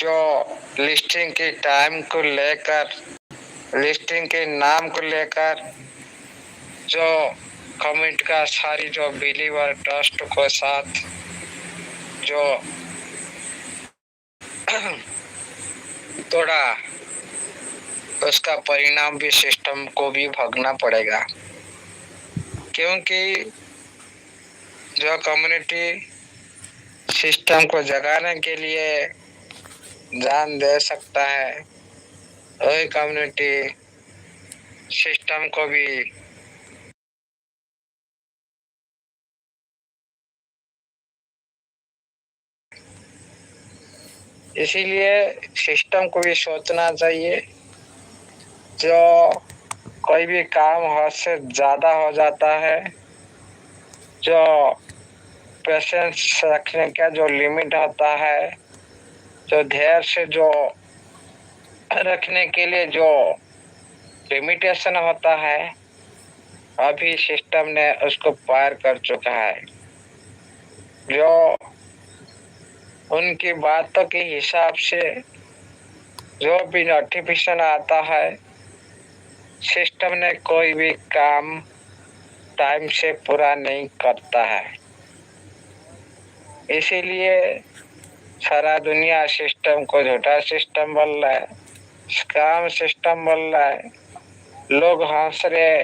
जो लिस्टिंग के टाइम को लेकर, लिस्टिंग के नाम को लेकर, जो कमेंट का सारी जो बिलीवर ट्रस्ट को साथ जो तोड़ा, उसका परिणाम भी सिस्टम को भी भोगना पड़ेगा। क्योंकि जो कम्युनिटी सिस्टम को जगाने के लिए जान दे सकता है, वही कम्युनिटी सिस्टम को भी इसीलिए सिस्टम को भी सोचना चाहिए। जो कोई भी काम हद से ज्यादा हो जाता है, जो पेशेंस रखने का जो लिमिट होता है, जो धैर्य से जो रखने के लिए जो लिमिटेशन होता है, अभी सिस्टम ने उसको पार कर चुका है। जो उनकी बातों के हिसाब से जो भी नोटिफिकेशन आता है, सिस्टम ने कोई भी काम टाइम से पूरा नहीं करता है। इसीलिए सारा दुनिया सिस्टम को झूठा सिस्टम बोल रहा है, स्कैम सिस्टम बोल रहा है। लोग हंस रहे,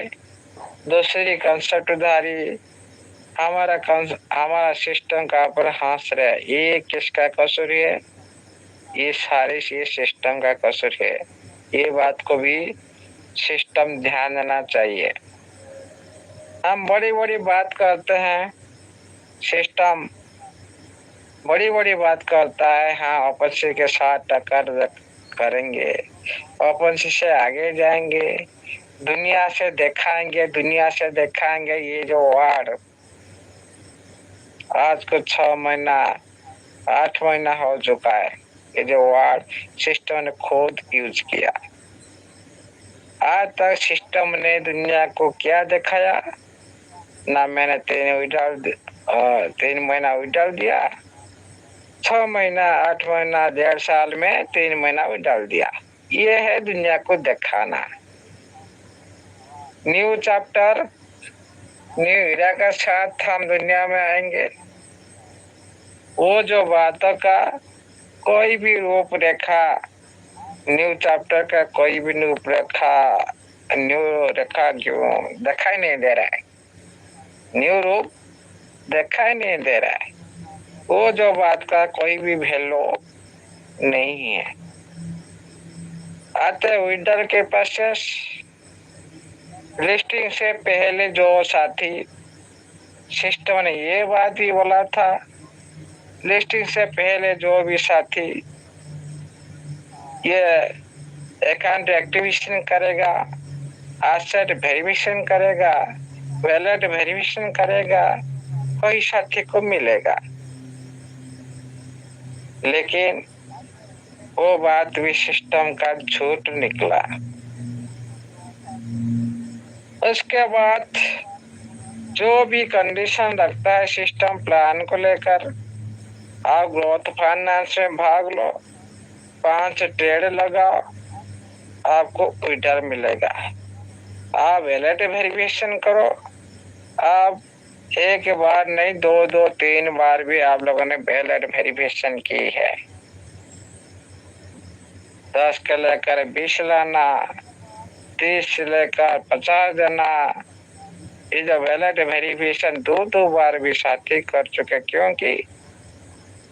दूसरी कंसेप्टधारी हमारा सिस्टम का ऊपर हंस रहे। ये किसका कसूर है? ये सारे ये सिस्टम का कसूर है। ये बात को भी सिस्टम ध्यान देना चाहिए। हम बड़ी बड़ी बात करते हैं, सिस्टम बड़ी बड़ी बात करता है। हाँ, ओपन के साथ टक्कर करेंगे, ओपन से आगे जाएंगे, दुनिया से दिखाएंगे ये जो वार्ड आज को 6 महीना 8 महीना हो चुका है, ये जो वार्ड सिस्टम ने खुद यूज किया। आज तक सिस्टम ने दुनिया को क्या दिखाया? ना मैंने 3 महीना विड्रॉल दिया, 6 महीना 8 महीना 1.5 साल में 3 महीना विड्रॉल दिया। ये है दुनिया को दिखाना। न्यू चैप्टर, न्यू एरा का साथ हम दुनिया में आएंगे। वो जो बातों का कोई भी रूपरेखा, न्यू चैप्टर का कोई भी न्यू रेखा क्यों दिखाई नहीं दे रहा है, न्यू रूप दिखाई नहीं दे रहा है। वो जो बात का कोई भी वैल्यू नहीं है। आते विंटर के प्रोसेस, लिस्टिंग से पहले जो साथी सिस्टम ने ये बात भी बोला था, लिस्टिंग से पहले जो भी साथी ये अकाउंट एक्टिवेशन करेगा, एसेट वेरिफिकेशन करेगा, वैलेट वेरिफिकेशन करेगा, वही साथी को मिलेगा। लेकिन वो बात भी सिस्टम का झूठ निकला। उसके बाद जो भी कंडीशन रखता है सिस्टम प्लान को लेकर, आप ग्रोथ फाइनेंस में भाग लो, 5 ट्रेड लगाओ, आपको विड्रॉल मिलेगा। आप वैलेट वेरिफिकेशन करो, आप एक बार नहीं 2-3 बार भी आप लोगों ने वैलेट वेरिफिकेशन की है। 10 के लेकर 20 लाना, 30 से लेकर 50 देना। ये जो वैलेट वेरिफिकेशन 2 बार भी साथी कर चुके, क्योंकि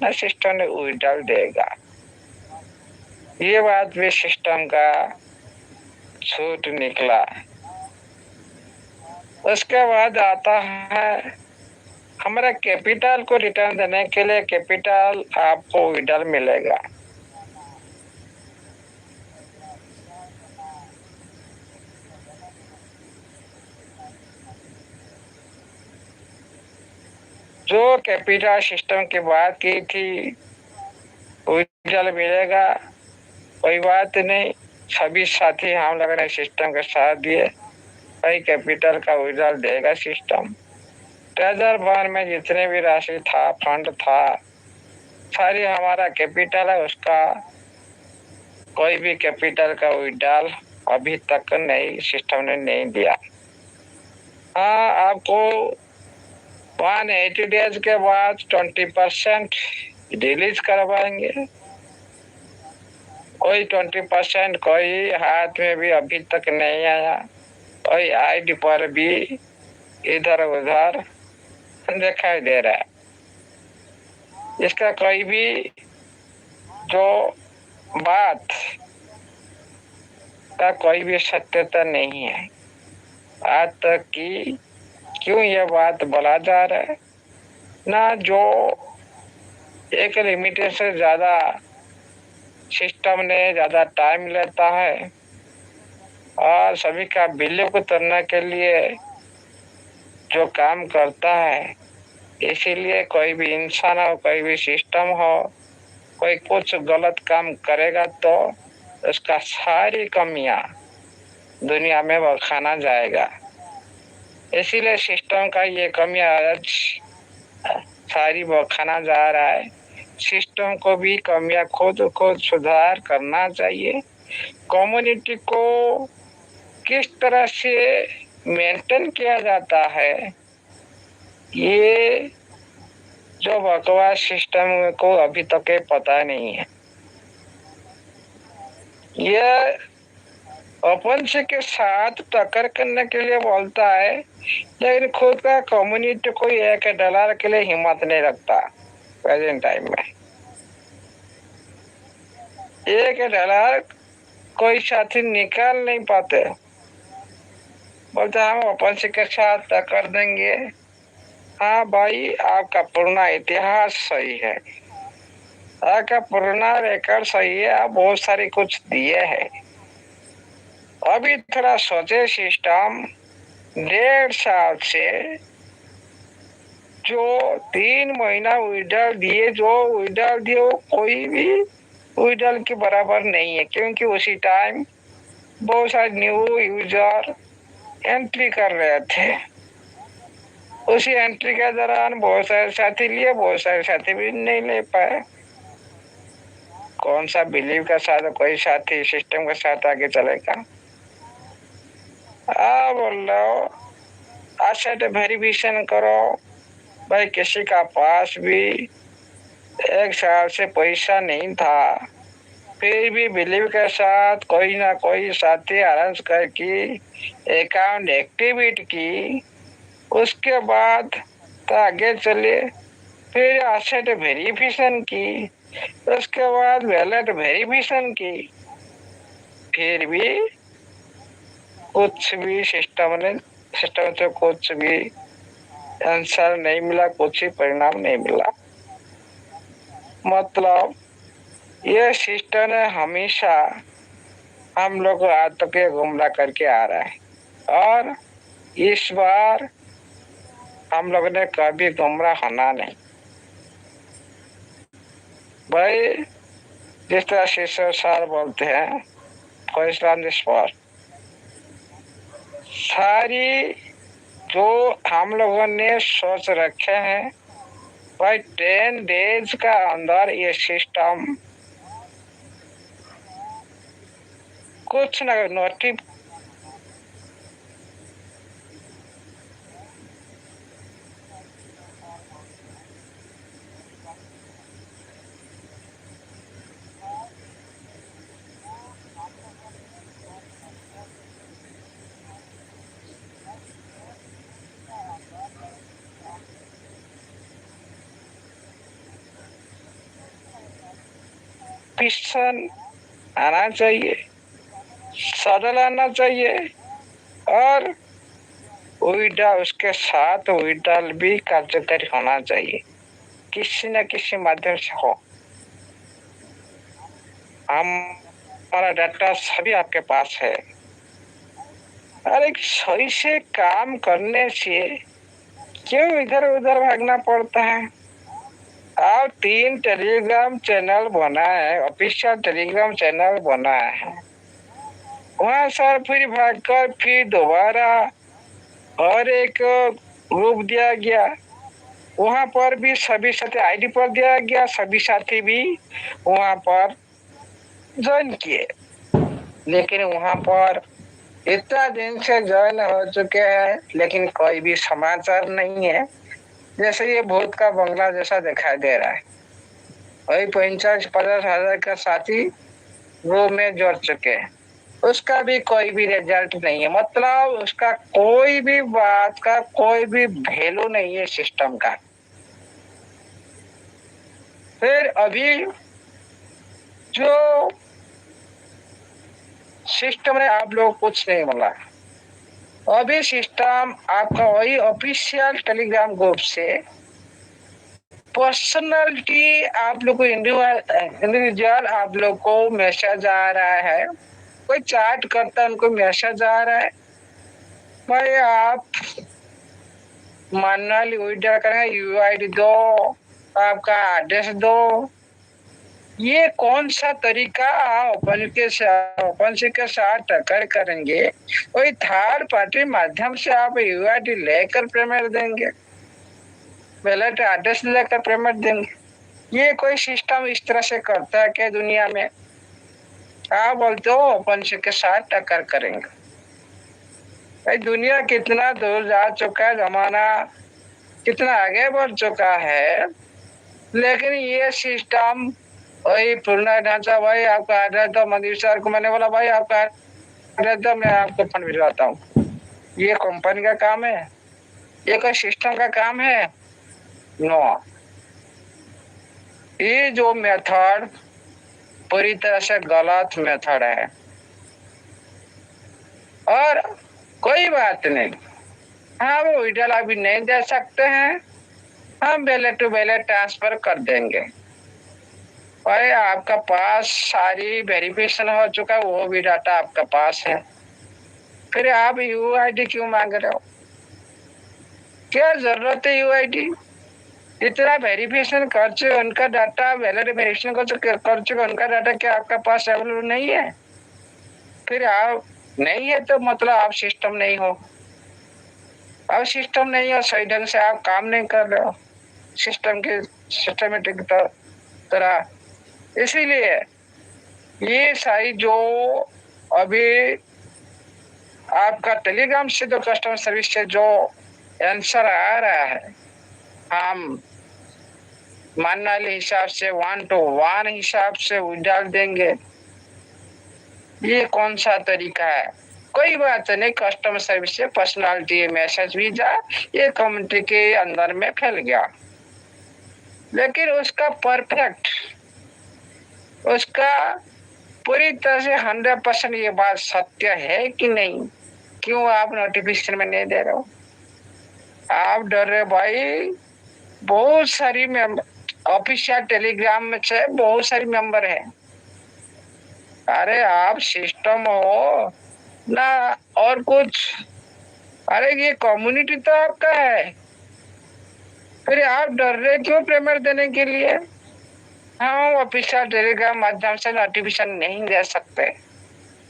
न सिस्टम ने विड्रॉल देगा। ये बात भी सिस्टम का झूठ निकला। उसके बाद आता है हमारा कैपिटल को रिटर्न देने के लिए, कैपिटल आपको विड्रॉल मिलेगा। जो कैपिटल सिस्टम की बात की थी, विड्रॉल मिलेगा, कोई बात नहीं। सभी साथी हम लोगों ने सिस्टम के साथ दिए, वही कैपिटल का विड्रॉल देगा सिस्टम। ट्रेजर फंड में जितने भी राशि था, फंड था, सारी हमारा कैपिटल है, उसका कोई भी कैपिटल का विड्रॉल अभी तक नहीं, सिस्टम ने नहीं दिया। हाँ, आपको 180 डेज के बाद 20% रिलीज करवाएंगे। कोई 20%, कोई हाथ में भी अभी तक नहीं आया, कोई आईडी पर भी इधर उधर दिखाई दे रहा है। इसका कोई भी जो बात का कोई भी सत्यता नहीं है आज तक कि क्यों यह बात बोला जा रहा है ना। जो एक लिमिट से ज्यादा सिस्टम ने ज्यादा टाइम लेता है और सभी का बिल्ली को तरने के लिए जो काम करता है, इसीलिए कोई भी इंसान हो, कोई भी सिस्टम हो, कोई कुछ गलत काम करेगा तो उसका सारी कमियां दुनिया में बखाना जाएगा। इसीलिए सिस्टम का ये कमियां आज सारी बखाना जा रहा है। सिस्टम को भी कमियां खुद सुधार करना चाहिए। कम्युनिटी को किस तरह से मेंटेन किया जाता है, ये जो बकवास सिस्टम को अभी तक पता नहीं है। यह अपन से के साथ टक्कर करने के लिए बोलता है, लेकिन खुद का कम्युनिटी कोई $1 के लिए हिम्मत नहीं रखता। प्रेजेंट टाइम में $1 कोई साथी निकाल नहीं पाते, बोलते हम अपन से के साथ टक्कर देंगे। हाँ भाई, आपका पुराना इतिहास सही है, आपका पुराना रिकॉर्ड सही है, आप बहुत सारी कुछ दिए हैं। अभी थोड़ा सोचे, सिस्टम 1.5 साल से जो 3 महीना विड्रॉल दिए, जो विड्रॉल दिए वो कोई भी विड्रॉल के बराबर नहीं है, क्योंकि उसी टाइम बहुत सारे न्यू यूजर एंट्री कर रहे थे। उसी एंट्री के दौरान बहुत सारे साथी लिए, बहुत सारे साथी भी नहीं ले पाए। कौन सा बिलीव का साथ कोई साथी सिस्टम के साथ आगे चलेगा? बोल रहे हो एसेट वेरिफिकेशन करो भाई। किसी का पास भी 1 साल से पैसा नहीं था, फिर भी बिलीव के साथ कोई ना कोई साथी अरेंज करके अकाउंट एक्टिवेट की, उसके बाद तो आगे चले। फिर एसेट वेरिफिकेशन की, उसके बाद वैलेट वेरिफिकेशन की, फिर भी कुछ भी सिस्टम से कुछ भी आंसर नहीं मिला, कुछ ही परिणाम नहीं मिला। मतलब ये सिस्टम ने हमेशा हम लोग को आज तक गुमराह करके आ रहा है और इस बार हम लोग ने कभी गुमराह होना नहीं। भाई, जिस तरह शिशु सर बोलते हैं, फैसला ऑन द स्पॉट। सारी जो हम लोगों ने सोच रखे हैं भाई 10 डेज का अंदर ये सिस्टम कुछ ना नोटिफ पिस्टन आना चाहिए, सडल आना चाहिए और विड्रॉल उसके साथ विड्रॉल भी कार्यकारी होना चाहिए, किसी न किसी माध्यम से हो। हमारा डाटा सभी आपके पास है। अरे सही से काम करने से क्यों इधर उधर भागना पड़ता है? आप 3 टेलीग्राम चैनल बनाए है, ऑफिशियल टेलीग्राम चैनल बनाए है, वहां सर फिर भागकर फिर दोबारा और एक ग्रुप दिया गया, वहां पर भी सभी साथी आईडी पर दिया गया, सभी साथी भी वहां पर ज्वाइन किए। लेकिन वहां पर इतना दिन से ज्वाइन हो चुके हैं लेकिन कोई भी समाचार नहीं है। जैसे ये भूत का बंगला जैसा दिखाई दे रहा है। वही 50-50 हजार का साथी वो में जोड़ चुके हैं, उसका भी कोई भी रिजल्ट नहीं है। मतलब उसका कोई भी बात का कोई भी वैल्यू नहीं है सिस्टम का। फिर अभी जो सिस्टम ने आप लोग कुछ नहीं बोला, अभी सिस्टम आपका वही ऑफिशियल टेलीग्राम ग्रुप से पर्सनलिटी आप लोग को इंडिविजुअल आप लोग को मैसेज आ रहा है, कोई चैट करता है उनको मैसेज आ रहा है, भाई आप मैनुअली विड्रॉ करेंगे, यूआईडी दो, आपका एड्रेस दो। ये कौन सा तरीका ओपन के साथ टक्कर करेंगे? कोई थर्ड पार्टी माध्यम से आप यूआईडी लेकर पेमेंट देंगे, वैलेट एड्रेस लेकर पेमेंट देंगे। ये कोई सिस्टम इस तरह से करता है क्या दुनिया में? आप बोलते हो ओपन के साथ टक्कर करेंगे। भाई दुनिया कितना दूर जा चुका है, जमाना कितना आगे बढ़ चुका है, लेकिन ये सिस्टम वही पुराना ढांचा। भाई आपका एड्रेस दो, मंदिर सर को मैंने बोला भाई आपका एड्रेस दो, मैं आपको फंड भिजवाता हूँ। ये कंपनी का काम है? ये कोई सिस्टम का काम है? नो। ये जो मेथड पूरी तरह से गलत मेथड है। और कोई बात नहीं, हम विड्रॉल अभी नहीं दे सकते हैं, हम वैलेट टू वैलेट ट्रांसफर कर देंगे। भाई आपका पास सारी वेरिफिकेशन हो चुका है, वो भी डाटा आपका पास है, फिर आप यूआईडी क्यों मांग रहे हो? क्या जरूरत है यूआईडी? इतना वेरिफिकेशन कर चुके उनका डाटा, वैलिड वेरिफिकेशन कर चुके उनका डाटा क्या आपका पास अवेलेबल नहीं है? फिर आप नहीं है तो मतलब आप सिस्टम नहीं हो। आप सिस्टम नहीं हो, सही ढंग से आप काम नहीं कर रहे हो सिस्टम के सिस्टमेटिक तरह। इसीलिए ये सारी जो अभी आपका टेलीग्राम से जो कस्टमर सर्विस से जो आंसर आ रहा है, हम मानवाली हिसाब से 1 to 1 हिसाब से विड्रॉल देंगे, ये कौन सा तरीका है? कोई बात नहीं, कस्टमर सर्विस से पर्सनालिटी मैसेज भेजा, ये कम्युनिटी के अंदर में फैल गया। लेकिन उसका परफेक्ट, उसका पूरी तरह से 100% ये बात सत्य है कि नहीं? क्यों आप नोटिफिकेशन में नहीं दे रहे हो? आप डर रहे भाई? बहुत सारी ऑफिशियल टेलीग्राम में से बहुत सारी मेंबर है। अरे आप सिस्टम हो ना और कुछ? अरे ये कम्युनिटी तो आपका है, फिर आप डर रहे क्यों पेमेंट देने के लिए? हम ऑफिशियल टेलीग्राम माध्यम से नोटिफिकेशन नहीं दे सकते।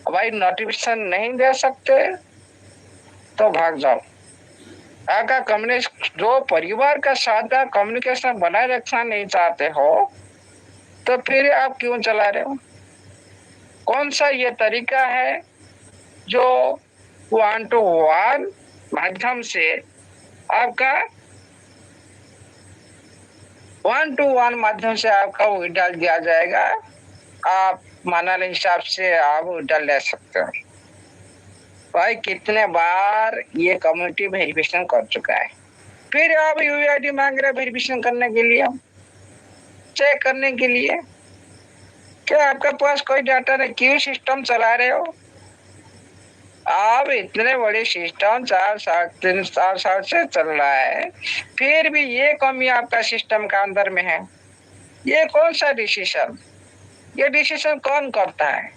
भाई नोटिफिकेशन नहीं दे सकते तो भाग जाओ। अगर कम्युनिस्ट जो परिवार का साथ कम्युनिकेशन बनाए रखना नहीं चाहते हो तो फिर आप क्यों चला रहे हो? कौन सा ये तरीका है जो 1 to 1 माध्यम से आपका 1 to 1 माध्यम से आपका विड्रॉल दिया जाएगा? आप मानल हिसाब से आप विड्रॉल ले सकते हो। भाई कितने बार ये कम्युनिटी वेरिफिकेशन कर चुका है, फिर आप यूआईडी मांग रहे वेरिफिकेशन करने के लिए, चेक करने के लिए। क्या आपके पास कोई डाटा नहीं? क्यों सिस्टम चला रहे हो? आप इतने बड़े सिस्टम 3-4 साल से चल रहा है, फिर भी ये कमी आपका सिस्टम का अंदर में है। ये कौन सा डिसीजन? ये डिसीजन कौन करता है?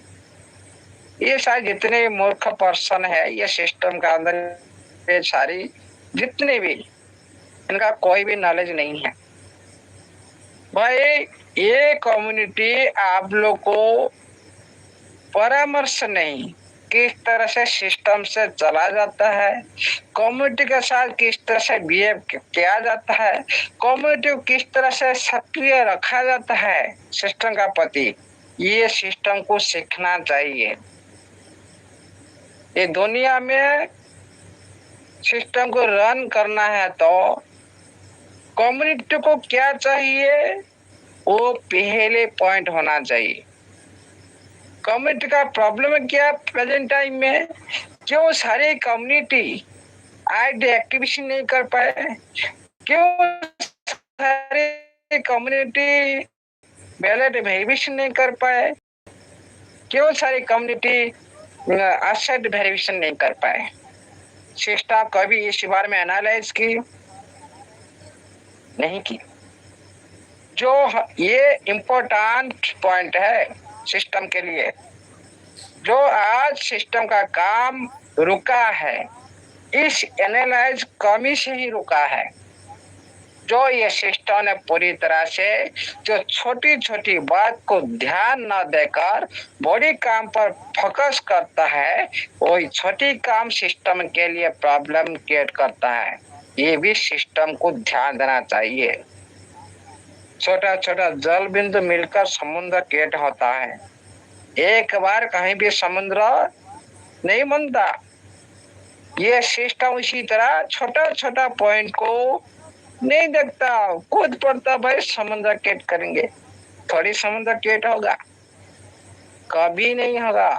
ये सारे जितने मूर्ख पर्सन है ये सिस्टम का अंदर, ये सारी जितने भी, इनका कोई भी नॉलेज नहीं है। भाई ये कम्युनिटी आप लोग को परामर्श नहीं, किस तरह से सिस्टम से चला जाता है, कम्युनिटी के साथ किस तरह से बिहेव किया जाता है, कम्युनिटी को किस तरह से सक्रिय रखा जाता है सिस्टम का प्रति, ये सिस्टम को सीखना चाहिए। ये दुनिया में सिस्टम को रन करना है तो कम्युनिटी को क्या चाहिए, वो पहले पॉइंट होना चाहिए। कम्युनिटी का प्रॉब्लम क्या प्रेजेंट टाइम में, क्यों सारी कम्युनिटी आज एक्टिविटी नहीं कर पाए, क्यों सारी कम्युनिटी बैलेट वेरिफिकेशन नहीं कर पाए, क्यों सारी कम्युनिटी एसेट वेरिफिकेशन नहीं कर पाए। सिस्टम कभी इस बारे में एनालाइज की नहीं की। जो ये इम्पोर्टेंट पॉइंट है सिस्टम के लिए, जो आज सिस्टम का काम रुका है, इस एनालाइज कमी से ही रुका है। जो ये सिस्टम ने पूरी तरह से जो छोटी छोटी बात को ध्यान न देकर बड़ी काम पर फोकस करता है, वही छोटी काम सिस्टम के लिए प्रॉब्लम क्रिएट करता है। ये भी सिस्टम को ध्यान देना चाहिए। छोटा छोटा जल बिंदु मिलकर समुद्र क्रिएट होता है। एक बार कहीं भी समुद्र नहीं बनता। ये सिस्टम इसी तरह छोटा छोटा पॉइंट को नहीं देखता, कूद पड़ता, भाई समुद्र क्रिएट करेंगे, थोड़ी समुद्र क्रिएट होगा, कभी नहीं होगा,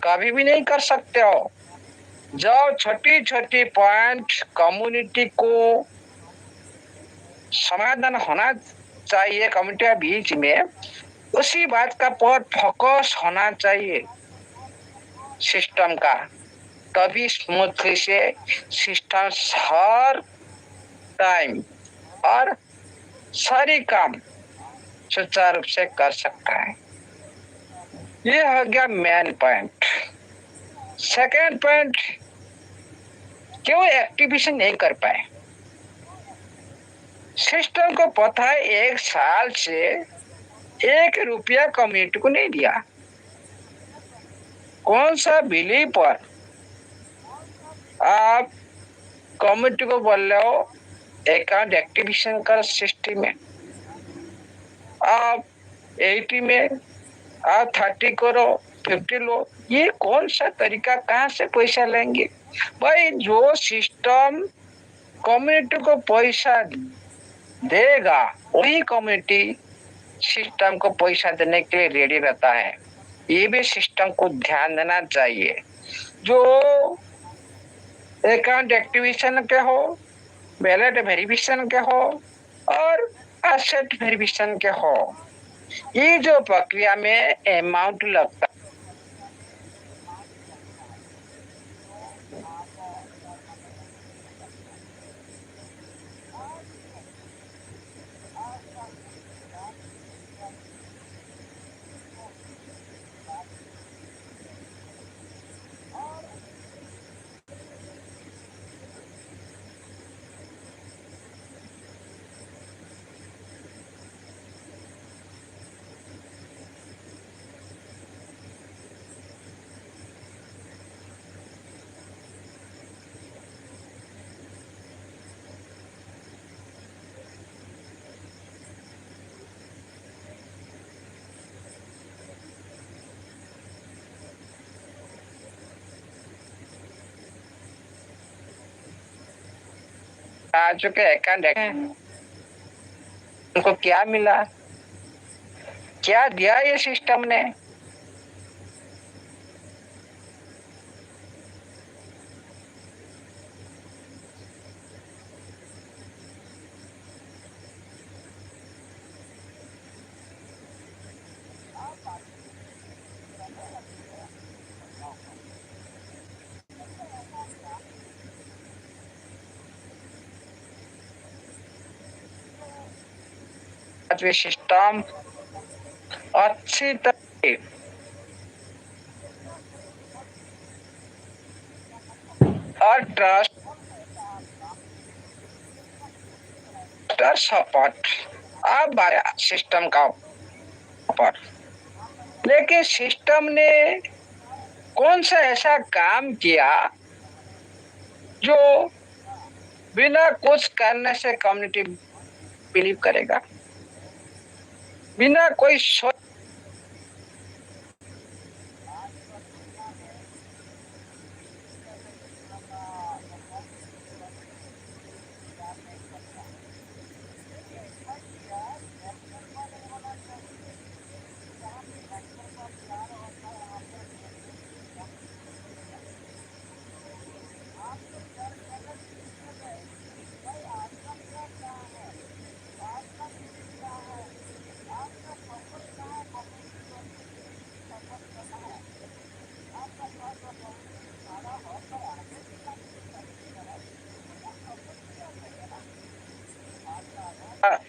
कभी भी नहीं कर सकते हो। जब छोटी छोटी पॉइंट कम्युनिटी को समाधान होना चाहिए कम्युनिटी के बीच में, उसी बात का पर फोकस होना चाहिए सिस्टम का, तभी स्मूथली से सिस्टम हर टाइम और सारी काम सुचारू रूप से कर सकता है। ये हो गया मेन पॉइंट। सेकेंड पॉइंट, क्यों एक्टिवेशन नहीं कर पाए। सिस्टम को पता है 1 साल से 1 रुपया कम्युनिटी को नहीं दिया। कौन सा बिली पर आप कम्युनिटी को बोल रहे हो अकाउंट एक्टिवेशन कर सिस्टम में, आप 80 में आप 30 करो, 50 लो, ये कौन सा तरीका, कहाँ से पैसा लेंगे भाई। जो सिस्टम कम्युनिटी को पैसा देगा वही कम्युनिटी सिस्टम को पैसा देने के लिए रेडी रहता है। ये भी सिस्टम को ध्यान देना चाहिए। जो अकाउंट एक्टिवेशन के हो, बैलेट वेरिफिकेशन के हो और एसेट वेरिफिकेशन के हो, ये जो प्रक्रिया में अमाउंट लगता आ चुके अकाउंट, उनको क्या मिला, क्या दिया ये सिस्टम ने। सिस्टम अच्छी तरह और ट्रस्ट और सपोर्ट अब आया सिस्टम का ऊपर, लेकिन सिस्टम ने कौन सा ऐसा काम किया जो बिना कुछ करने से कम्युनिटी बिलीव करेगा, बिना कोई सोच।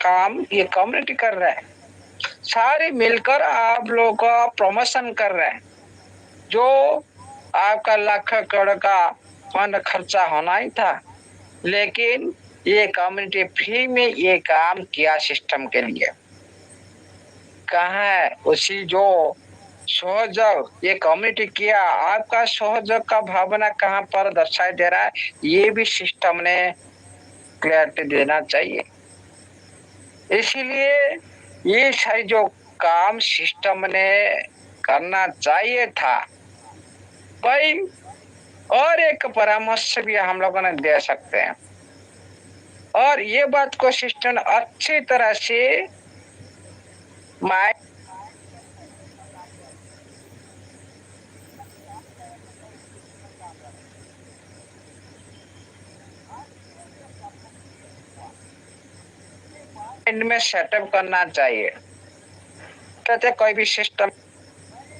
काम ये कम्युनिटी कर रहा है, सारे मिलकर आप लोगों का प्रमोशन कर रहे हैं। जो आपका लाख करोड़ का फंड खर्चा होना ही था, लेकिन ये कम्युनिटी फ्री में ये काम किया सिस्टम के लिए। कहाँ है उसी जो सहयोग ये कम्युनिटी किया, आपका सहयोग का भावना कहाँ पर दर्शाई दे रहा है, ये भी सिस्टम ने क्लैरिटी देना चाहिए। इसीलिए ये सारी जो काम सिस्टम ने करना चाहिए था भाई। और एक परामर्श भी हम लोगों ने दे सकते हैं, और ये बात को सिस्टम अच्छी तरह से माइंड में सेटअप करना चाहिए। कहते कोई भी सिस्टम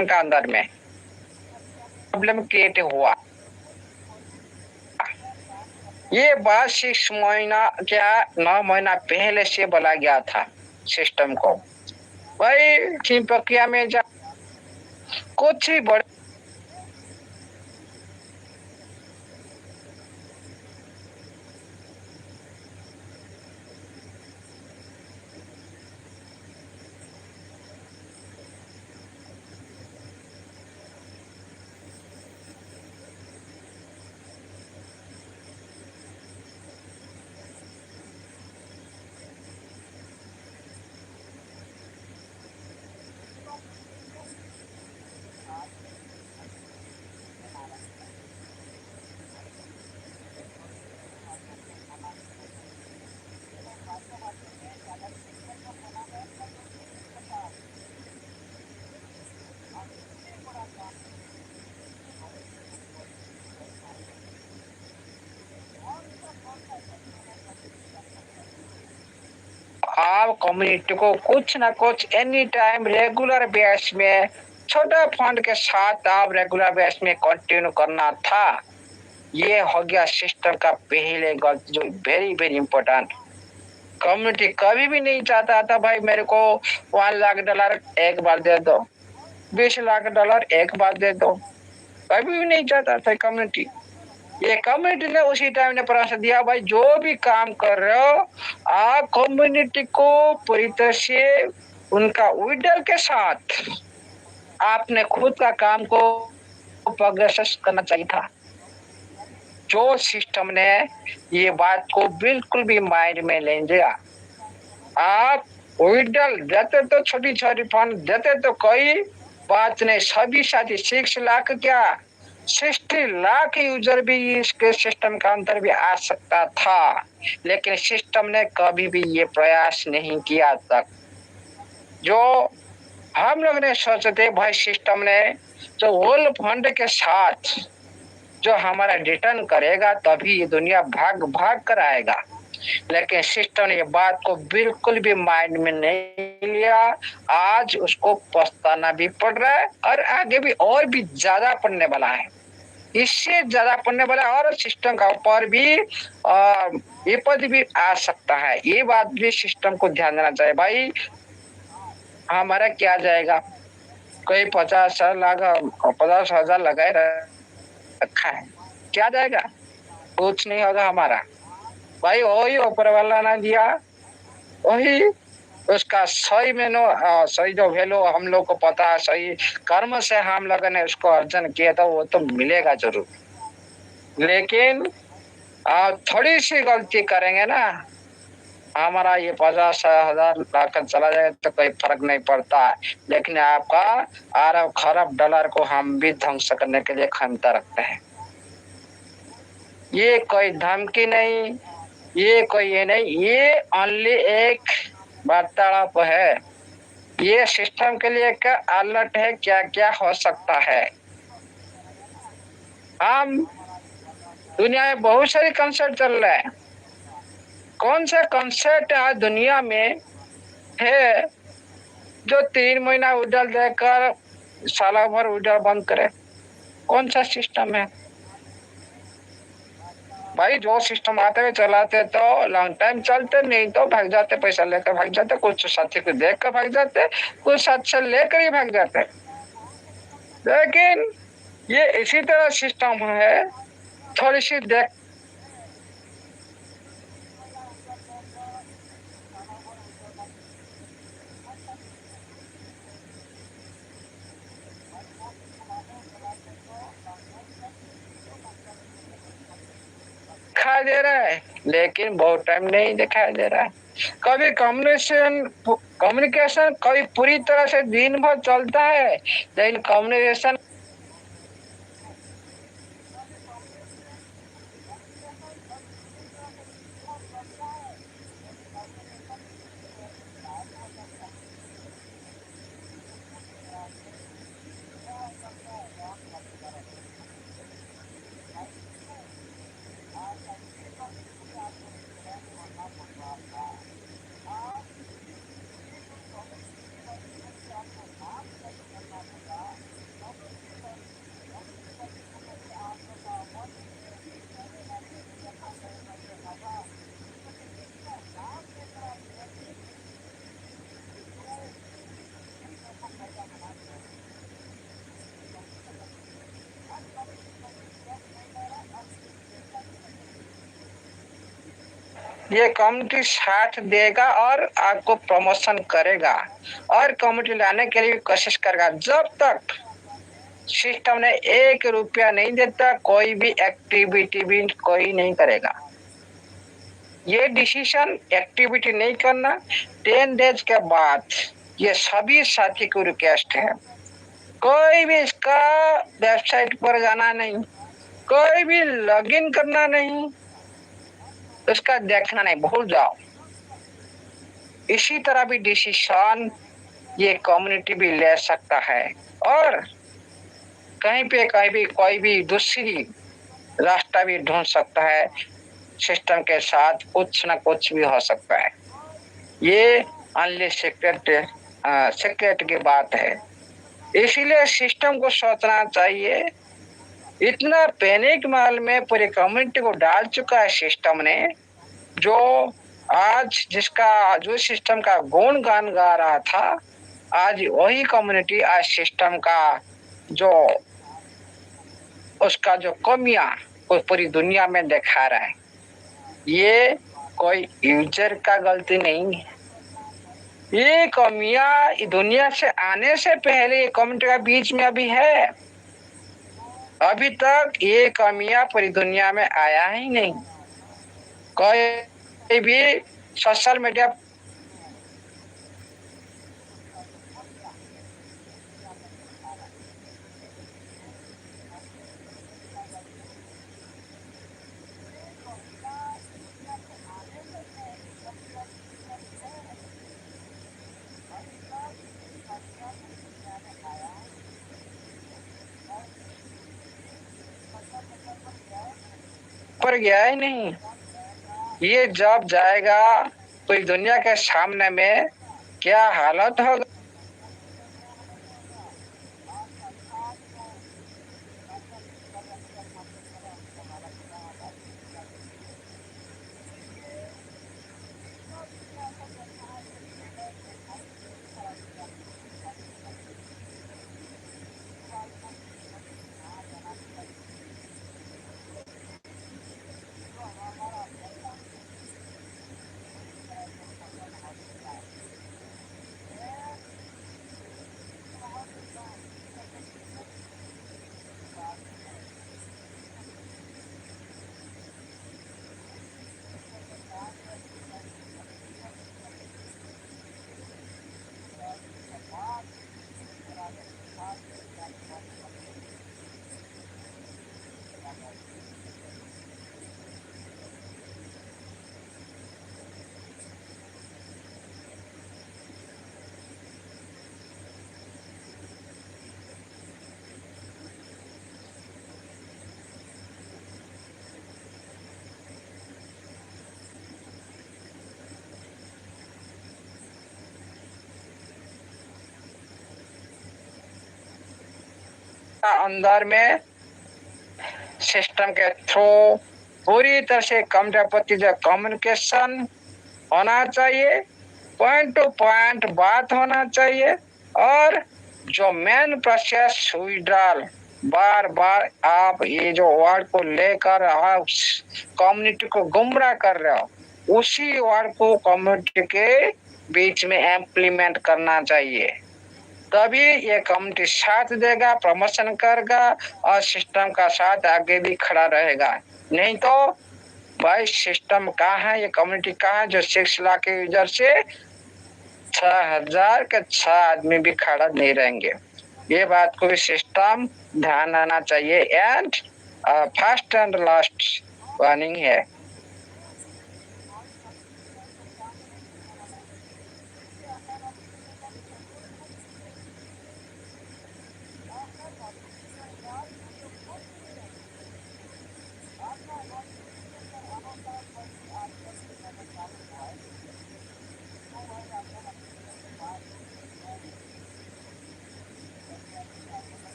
का अंदर में प्रॉब्लम क्रिएट हुआ, ये बात 6 महीना क्या 9 महीना पहले से बोला गया था सिस्टम को भाई। टीम प्रक्रिया में जा कुछ ही बड़े आप कम्युनिटी को कुछ ना कुछ एनी टाइम रेगुलर बेस में छोटा फंड के साथ आप रेगुलर बेस में कंटिन्यू करना था। ये हो गया सिस्टम का पहले गलती जो वेरी वेरी इंपॉर्टेंट। कम्युनिटी कभी भी नहीं चाहता था भाई मेरे को $1 लाख एक बार दे दो, $20 लाख एक बार दे दो, कभी भी नहीं चाहता था कम्युनिटी। ये कम्युनिटी ने उसी टाइम ने परामर्श दिया भाई जो भी काम कर रहे हो आप कम्युनिटी को पूरी तरह से उनका विडल के साथ आपने खुद का काम को प्रोग्रेस करना चाहिए था। जो सिस्टम ने ये बात को बिल्कुल भी माइंड में ले लिया। आप विडल देते तो छोटी छोटी फंड देते तो कोई बात नहीं, सभी साथी 6 लाख क्या 60 लाख यूजर भी इसके सिस्टम का अंदर भी आ सकता था, लेकिन सिस्टम ने कभी भी ये प्रयास नहीं किया तक। जो हम लोग ने सोचे थे भाई सिस्टम ने जो होल फंड के साथ जो हमारा रिटर्न करेगा तभी ये दुनिया भाग भाग कर आएगा, लेकिन सिस्टम ने ये बात को बिल्कुल भी माइंड में नहीं लिया। आज उसको पछताना भी पड़ रहा है और आगे भी और भी ज्यादा पड़ने वाला है, इससे ज्यादा पड़ने वाला है, और सिस्टम का ऊपर भी विपद भी आ सकता है। ये बात भी सिस्टम को ध्यान देना चाहिए भाई। हमारा क्या जाएगा, कोई 50,000 लगाए रखा है, क्या जाएगा, कुछ नहीं होगा हमारा भाई। वही ऊपर वाला ना दिया वही उसका सही में सही जो वैल्यू हम लोग को पता है, सही कर्म से हम लोगों ने उसको अर्जन किया था, वो तो मिलेगा जरूर। लेकिन थोड़ी सी गलती करेंगे ना, हमारा ये 50,000 लाख चला जाए तो कोई फर्क नहीं पड़ता है। लेकिन आपका अरब खरब डॉलर को हम भी ध्वंस करने के लिए क्षमता रखते हैं। ये कोई धमकी नहीं, ये कोई ये नहीं, ये ओनली एक वार्तालाप है। ये सिस्टम के लिए एक अलर्ट है, क्या क्या हो सकता है। हम दुनिया में बहुत सारी कंसर्ट चल रहे हैं। कौन सा कंसर्ट आज दुनिया में है जो 3 महीना उड़ाल देकर साल भर उड़ाल बंद करे? कौन सा सिस्टम है भाई? जो सिस्टम आते हुए चलाते तो लॉन्ग टाइम चलते, नहीं तो भाग जाते, पैसा लेकर भाग जाते, कुछ साथी को देख कर भाग जाते, कुछ साथ से लेकर ही भाग जाते। लेकिन ये इसी तरह सिस्टम है, थोड़ी सी देख दिखाई दे रहा है, लेकिन बहुत टाइम नहीं दिखाई दे रहा है। कभी कम्युनिकेशन कभी पूरी तरह से दिन भर चलता है, लेकिन कम्युनिकेशन ये कम्युनिटी साथ देगा और आपको प्रमोशन करेगा और कम्युनिटी लाने के लिए कोशिश करेगा। जब तक सिस्टम ने 1 रुपया नहीं देता, कोई भी एक्टिविटी भी कोई नहीं करेगा। ये डिसीजन एक्टिविटी नहीं करना 10 डेज के बाद, ये सभी साथी को रिक्वेस्ट है। कोई भी इसका वेबसाइट पर जाना नहीं, कोई भी लॉगिन करना नहीं, उसका देखना नहीं, भूल जाओ। इसी तरह भी डिसीजन ये कम्युनिटी भी ले सकता है और कहीं पे कहीं भी कोई भी दूसरी रास्ता भी ढूंढ सकता है। सिस्टम के साथ कुछ ना कुछ भी हो सकता है। ये अनली सीक्रेट की बात है। इसीलिए सिस्टम को सोचना चाहिए। इतना पैनिक माहौल में पूरी कम्युनिटी को डाल चुका है सिस्टम ने, जो आज जिसका जो सिस्टम का गुणगान गा रहा था, आज वही कम्युनिटी आज सिस्टम का जो उसका जो कमियां वो पूरी दुनिया में दिखा रहा है। ये कोई यूजर का गलती नहीं है, ये कमियां दुनिया से आने से पहले कम्युनिटी का बीच में अभी है। अभी तक ये कमियां पूरी दुनिया में आया ही नहीं। कोई भी सोशल मीडिया पर गया ही नहीं। ये जब जाएगा पूरी दुनिया के सामने में क्या हालत होगा। अंदर में सिस्टम के थ्रू पूरी तरह से कम्युनिकेशन होना चाहिए, पॉइंट टू पॉइंट बात होना चाहिए, और जो मेन प्रोसेस विड्रॉल, बार बार आप ये जो वर्ड को लेकर आप कम्युनिटी को गुमराह कर रहे हो, उसी वर्ड को कम्युनिटी के बीच में इम्प्लीमेंट करना चाहिए, तभी ये कम्युनिटी साथ देगा, प्रमोशन करेगा और सिस्टम का साथ आगे भी खड़ा रहेगा। नहीं तो भाई सिस्टम कहाँ है, ये कम्युनिटी कहाँ है जो 6 लाख के यूजर से 6,000 के 6 आदमी भी खड़ा नहीं रहेंगे। ये बात को भी सिस्टम ध्यान आना चाहिए। And first and last warning है,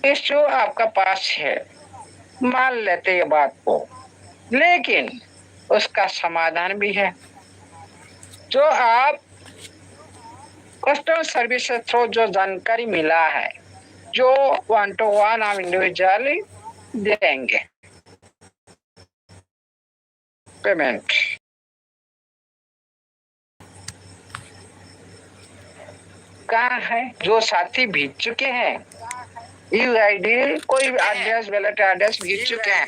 इश्यू आपका पास है, मान लेते ये बात को, लेकिन उसका समाधान भी है। जो आप कस्टमर सर्विस से थ्रू जो जानकारी मिला है, जो 1 to 1 आप इंडिविजुअली देंगे पेमेंट, कहाँ है जो साथी भेज चुके हैं, UID कोई एड्रेस, वैलेट एड्रेस भेज चुके हैं।